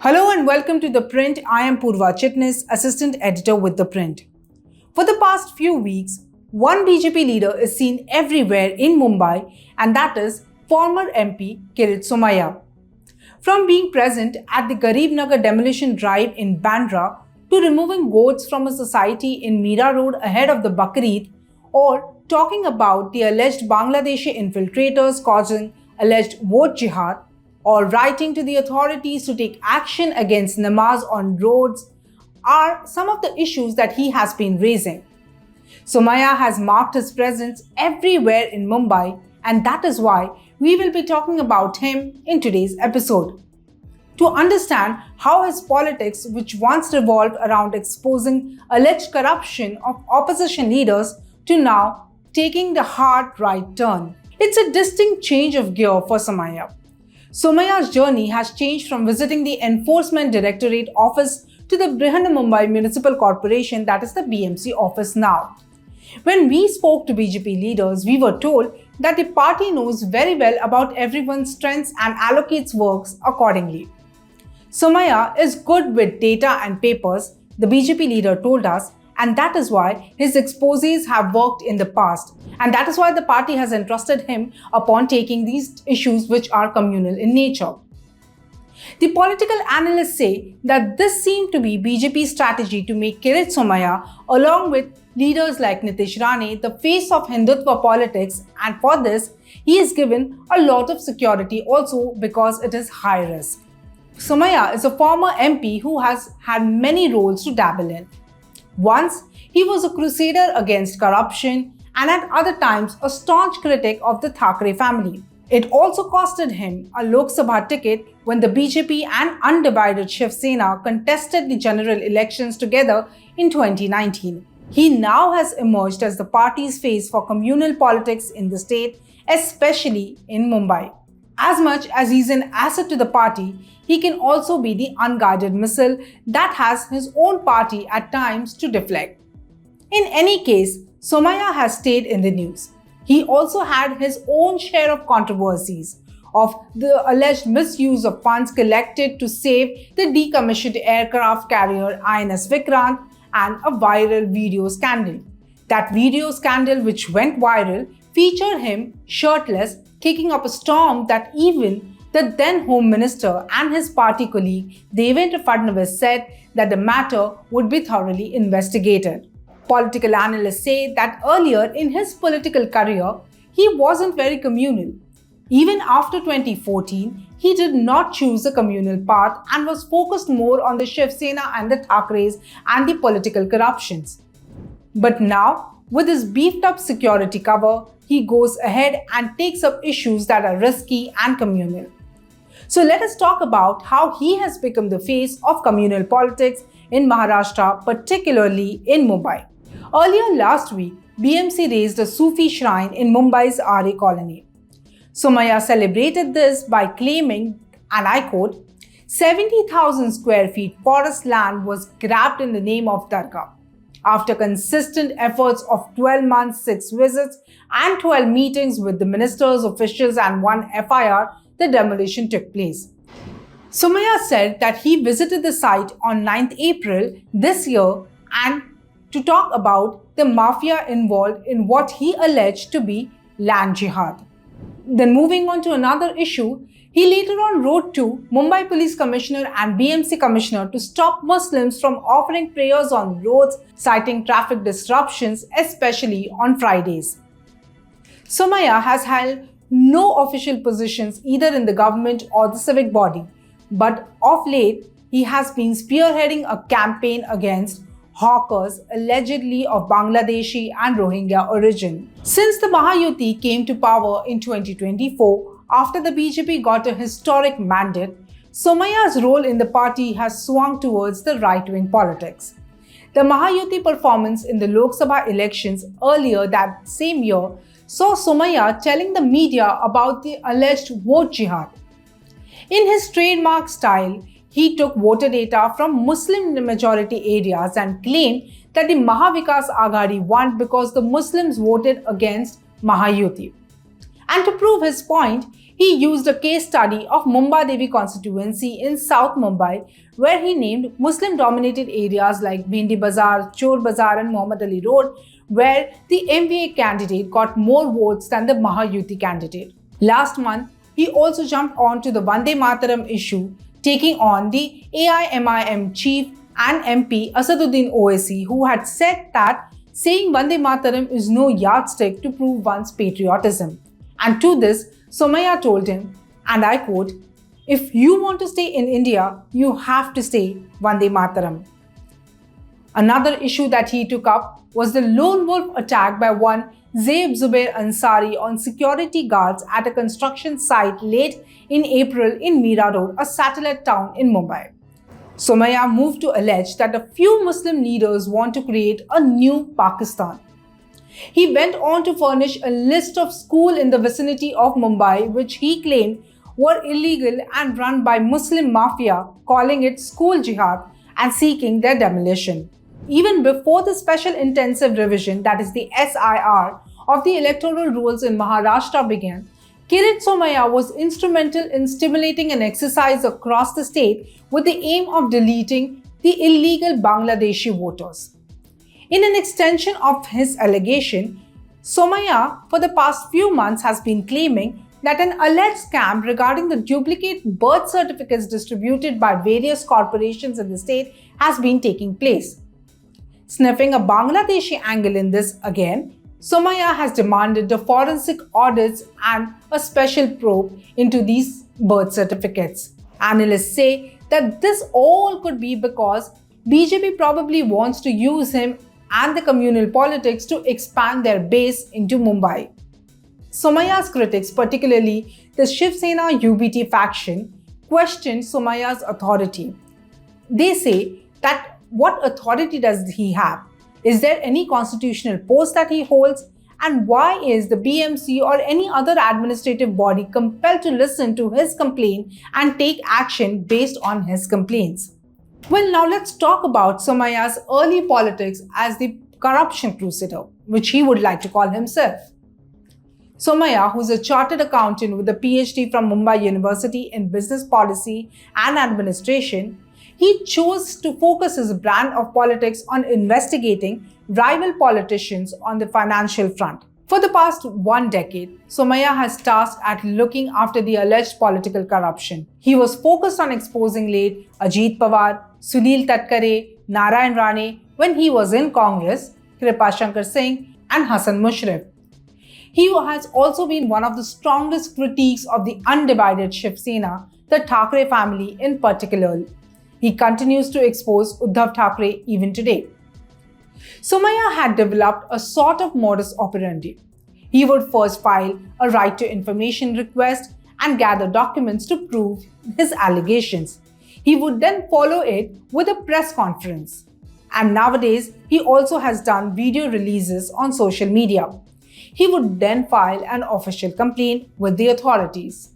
Hello and welcome to The Print. I am Purva Chitnis, Assistant Editor with The Print. For the past few weeks, one BJP leader is seen everywhere in Mumbai, and that is former MP Kirit Somaiya. From being present at the Garib Nagar demolition drive in Bandra to removing goats from a society in Mira Road ahead of the Bakrid, or talking about the alleged Bangladeshi infiltrators causing alleged vote jihad, or writing to the authorities to take action against namaz on roads are some of the issues that he has been raising. Somaiya has marked his presence everywhere in Mumbai, and that is why we will be talking about him in today's episode. To understand how his politics, which once revolved around exposing alleged corruption of opposition leaders, to now taking the hard right turn. It's a distinct change of gear for Somaiya. Somaiya's journey has changed from visiting the Enforcement Directorate office to the Brihanmumbai Municipal Corporation, that is the BMC office now. When we spoke to BJP leaders, we were told that the party knows very well about everyone's strengths and allocates works accordingly. Somaiya is good with data and papers, the BJP leader told us, and that is why his exposés have worked in the past. And that is why the party has entrusted him upon taking these issues which are communal in nature. The political analysts say that this seemed to be BJP's strategy to make Kirit Somaiya, along with leaders like Nitish Rane, the face of Hindutva politics, and for this, he is given a lot of security also because it is high risk. Somaiya is a former MP who has had many roles to dabble in. Once, he was a crusader against corruption and at other times a staunch critic of the Thackeray family. It also costed him a Lok Sabha ticket when the BJP and undivided Shiv Sena contested the general elections together in 2019. He now has emerged as the party's face for communal politics in the state, especially in Mumbai. As much as he's an asset to the party, he can also be the unguided missile that has his own party at times to deflect. In any case, Somaiya has stayed in the news. He also had his own share of controversies of the alleged misuse of funds collected to save the decommissioned aircraft carrier INS Vikrant and a viral video scandal. That video scandal, which went viral, featured him shirtless, kicking up a storm that even the then Home Minister and his party colleague Devendra Fadnavis said that the matter would be thoroughly investigated. Political analysts say that earlier in his political career, he wasn't very communal. Even after 2014, he did not choose a communal path and was focused more on the Shiv Sena and the Thackerays and the political corruptions. But now, with his beefed up security cover, he goes ahead and takes up issues that are risky and communal. So let us talk about how he has become the face of communal politics in Maharashtra, particularly in Mumbai. Earlier last week, BMC raised a Sufi shrine in Mumbai's RA colony. Somaiya celebrated this by claiming, and I quote, 70,000 square feet forest land was grabbed in the name of Dargah. After consistent efforts of 12 months, 6 visits, and 12 meetings with the ministers, officials, and 1 FIR, the demolition took place. Somaiya said that he visited the site on 9th April this year and to talk about the mafia involved in what he alleged to be land jihad. Then moving on to another issue, he later on wrote to Mumbai Police Commissioner and BMC Commissioner to stop Muslims from offering prayers on roads, citing traffic disruptions, especially on Fridays. Somaiya has held no official positions either in the government or the civic body, but of late he has been spearheading a campaign against hawkers allegedly of Bangladeshi and Rohingya origin. Since the Mahayuti came to power in 2024, after the BJP got a historic mandate, Somaiya's role in the party has swung towards the right-wing politics. The Mahayuti performance in the Lok Sabha elections earlier that same year saw Somaiya telling the media about the alleged vote jihad. In his trademark style, he took voter data from Muslim majority areas and claimed that the Mahavikas Aghadi won because the Muslims voted against Mahayuti. And to prove his point, He used a case study of Mumbai Devi constituency in South Mumbai, where he named Muslim-dominated areas like Bhendi Bazar, Chor Bazar and Muhammad Ali Road, where the MVA candidate got more votes than the Mahayuti candidate. Last month, he also jumped onto the Vande Mataram issue, taking on the AIMIM chief and MP Asaduddin Owaisi, who had said that saying Vande Mataram is no yardstick to prove one's patriotism. And to this, Somaiya told him, and I quote, "If you want to stay in India, you have to stay Vande Mataram." Another issue that he took up was the lone wolf attack by one Zaib Zubair Ansari on security guards at a construction site late in April in Mira Road, a satellite town in Mumbai. Somaiya moved to allege that a few Muslim leaders want to create a new Pakistan. He went on to furnish a list of schools in the vicinity of Mumbai which he claimed were illegal and run by Muslim mafia, calling it school jihad and seeking their demolition. Even before the Special Intensive Revision, that is the SIR, of the electoral rules in Maharashtra began, Kirit Somaiya was instrumental in stimulating an exercise across the state with the aim of deleting the illegal Bangladeshi voters. In an extension of his allegation, Somaiya for the past few months has been claiming that an alleged scam regarding the duplicate birth certificates distributed by various corporations in the state has been taking place. Sniffing a Bangladeshi angle in this again, Somaiya has demanded the forensic audits and a special probe into these birth certificates. Analysts say that this all could be because BJP probably wants to use him and the communal politics to expand their base into Mumbai. Somaiya's critics, particularly the Shiv Sena UBT faction, questioned Somaiya's authority. They say that what authority does he have? Is there any constitutional post that he holds? And why is the BMC or any other administrative body compelled to listen to his complaint and take action based on his complaints? Well, now let's talk about Somaiya's early politics as the corruption crusader, which he would like to call himself. Somaiya, who is a chartered accountant with a PhD from Mumbai University in business policy and administration, he chose to focus his brand of politics on investigating rival politicians on the financial front. For the past 1 decade, Somaiya has tasked at looking after the alleged political corruption. He was focused on exposing late Ajit Pawar, Sunil Tatkare, Narayan Rane when he was in Congress, Kripa Shankar Singh and Hassan Mushrif. He has also been one of the strongest critiques of the undivided Shiv Sena, the Thackeray family in particular. He continues to expose Uddhav Thackeray even today. Somaiya had developed a sort of modus operandi. He would first file a right to information request and gather documents to prove his allegations. He would then follow it with a press conference. And nowadays, he also has done video releases on social media. He would then file an official complaint with the authorities.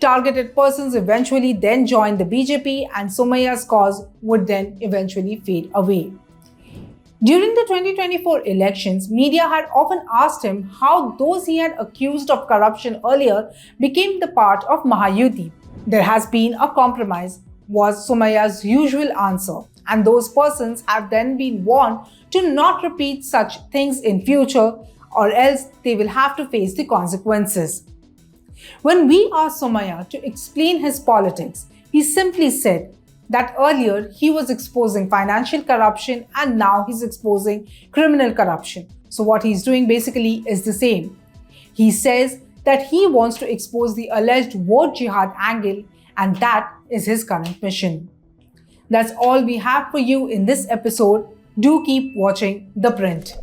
Targeted persons eventually then joined the BJP and Somaiya's cause would then eventually fade away. During the 2024 elections, media had often asked him how those he had accused of corruption earlier became the part of Mahayuti. There has been a compromise, was Somaiya's usual answer, and those persons have then been warned to not repeat such things in future or else they will have to face the consequences. When we asked Somaiya to explain his politics, he simply said that earlier he was exposing financial corruption and now he's exposing criminal corruption. So what he's doing basically is the same. He says that he wants to expose the alleged vote jihad angle and that is his current mission. That's all we have for you in this episode. Do keep watching The Print.